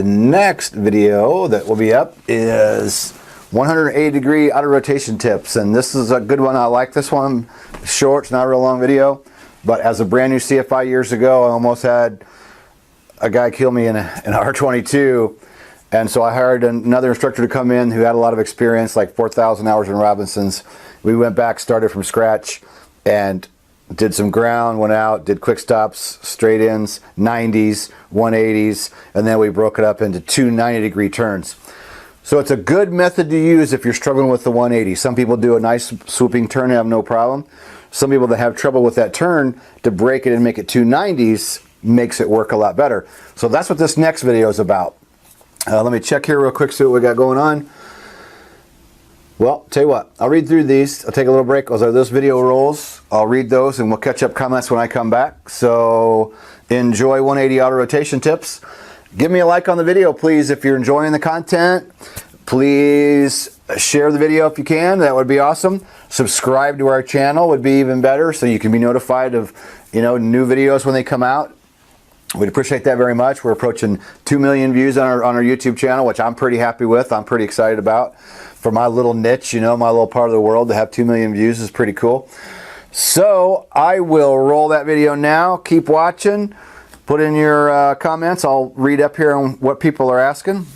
the next video that will be up is 180-degree auto rotation tips, and this is a good one. I like this one. Short, it's not a real long video, but as a brand new CFI years ago, I almost had a guy kill me in an R22, and so I hired another instructor to come in who had a lot of experience, like 4,000 hours in Robinsons. We went back, started from scratch, and did some ground, went out, did quick stops, straight ins, 90s, 180s, and then we broke it up into two 90-degree turns. So it's a good method to use if you're struggling with the 180. Some people do a nice swooping turn and have no problem. Some people that have trouble with that turn, to break it and make it two 90s makes it work a lot better. So that's what this next video is about. Let me check here real quick, see what we got going on. Well, tell you what, I'll read through these. I'll take a little break. As those video rolls, I'll read those and we'll catch up comments when I come back. So enjoy 180 auto rotation tips. Give me a like on the video, please, if you're enjoying the content. Please share the video if you can. That would be awesome. Subscribe to our channel would be even better, so you can be notified of, new videos when they come out. We'd appreciate that very much. We're approaching 2 million views on our YouTube channel, which I'm pretty happy with. I'm pretty excited about. For my little niche, my little part of the world, to have 2 million views is pretty cool. So I will roll that video now. Keep watching. Put in your comments. I'll read up here on what people are asking,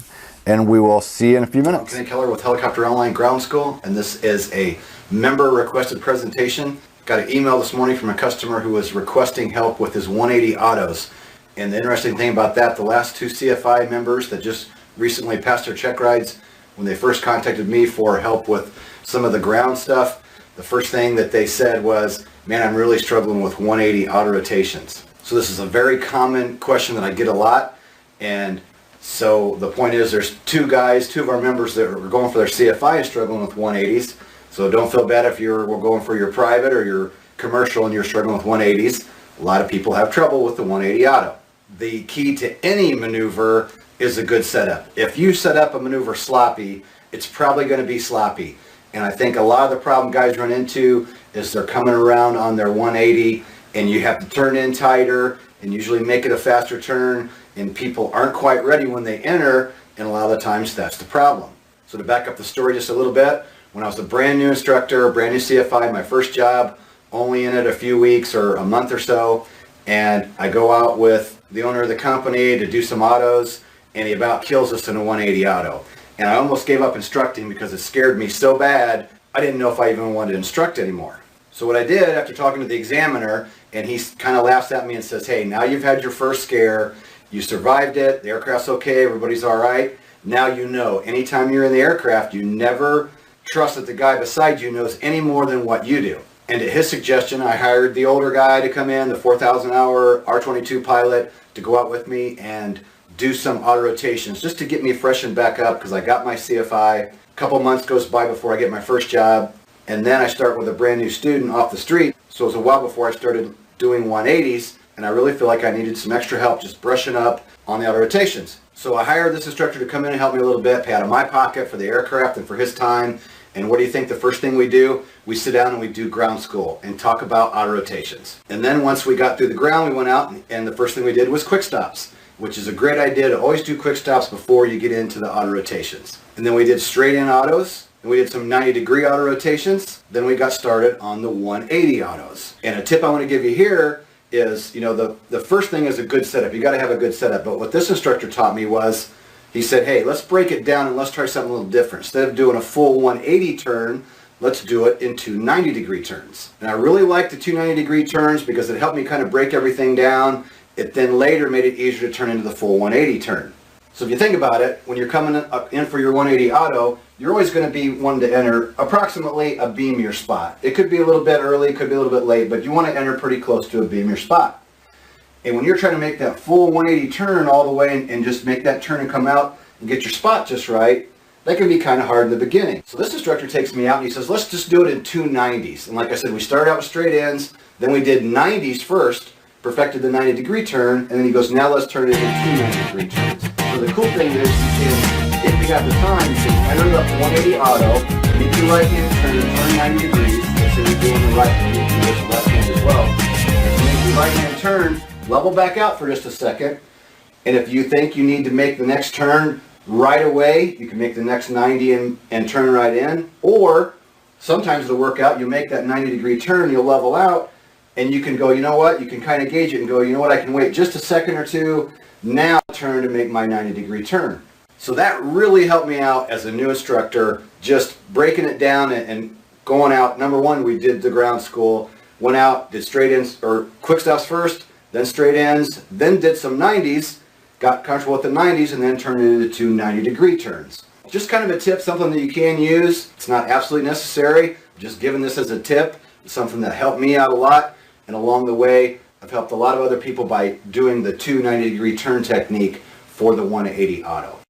and we will see you in a few minutes. I'm Kenny Keller with Helicopter Online Ground School, and this is a member requested presentation. Got an email this morning from a customer who was requesting help with his 180 autos. And the interesting thing about that, the last two CFI members that just recently passed their check rides, when they first contacted me for help with some of the ground stuff, the first thing that they said was, man, I'm really struggling with 180 auto rotations. So this is a very common question that I get a lot. And so the point is, there's two of our members that are going for their CFI and struggling with 180s. So don't feel bad if we're going for your private or your commercial and you're struggling with 180s. A lot of people have trouble with the 180 auto. The key to any maneuver is a good setup. If you set up a maneuver sloppy, it's probably going to be sloppy. And I think a lot of the problem guys run into is they're coming around on their 180 and you have to turn in tighter and usually make it a faster turn, and people aren't quite ready when they enter, and a lot of the times that's the problem. So to back up the story just a little bit, when I was a brand new instructor, brand new CFI, my first job, only in it a few weeks or a month or so, and I go out with the owner of the company to do some autos, and he about kills us in a 180 auto. And I almost gave up instructing because it scared me so bad, I didn't know if I even wanted to instruct anymore. So what I did after talking to the examiner, and he kind of laughs at me and says, hey, now you've had your first scare, you survived it, the aircraft's okay, everybody's all right. Now you know, anytime you're in the aircraft, you never trust that the guy beside you knows any more than what you do. And at his suggestion, I hired the older guy to come in, the 4,000-hour R22 pilot, to go out with me and do some auto rotations just to get me freshened back up, because I got my CFI. A couple months goes by before I get my first job, and then I start with a brand new student off the street. So it was a while before I started doing 180s, and I really feel like I needed some extra help just brushing up on the auto rotations. So I hired this instructor to come in and help me a little bit, pay out of my pocket for the aircraft and for his time. And what do you think the first thing we do? We sit down and we do ground school and talk about auto rotations. And then once we got through the ground, we went out and the first thing we did was quick stops, which is a great idea to always do quick stops before you get into the auto rotations. And then we did straight in autos, and we did some 90-degree auto rotations. Then we got started on the 180 autos. And a tip I want to give you here is, the first thing is a good setup. You got to have a good setup. But what this instructor taught me was, he said, hey, let's break it down and let's try something a little different. Instead of doing a full 180 turn, let's do it in two 90-degree turns. And I really liked the two 90-degree turns because it helped me kind of break everything down. It then later made it easier to turn into the full 180 turn. So if you think about it, when you're coming in for your 180 auto, you're always going to be wanting to enter approximately a beam your spot. It could be a little bit early, it could be a little bit late, but you want to enter pretty close to a beam your spot. And when you're trying to make that full 180 turn all the way and just make that turn and come out and get your spot just right, that can be kind of hard in the beginning. So this instructor takes me out and he says, let's just do it in two 90s. And like I said, we started out with straight ins, then we did 90s first, perfected the 90-degree turn, and then he goes, now let's turn it into two 90-degree turns. So the cool thing is, if you have the time, you can enter up 180 auto, make your right hand turn and turn 90 degrees. So you're doing the right hand, you can do the left hand as well. And make your right hand turn, level back out for just a second, And if you think you need to make the next turn right away, you can make the next 90 and turn right in. Or sometimes it'll work out, you make that 90-degree turn, you'll level out, and you can go, you know what, you can kind of gauge it and go, you know what, I can wait just a second or two, now turn to make my 90-degree turn. So that really helped me out as a new instructor, just breaking it down and going out. Number one, we did the ground school, went out, did straight ins, or quick stops first, then straight ins, then did some 90s, got comfortable with the 90s, and then turned it into 90-degree turns. Just kind of a tip, something that you can use. It's not absolutely necessary. Just giving this as a tip. It's something that helped me out a lot. And along the way, I've helped a lot of other people by doing the 2 90-degree turn technique for the 180 auto.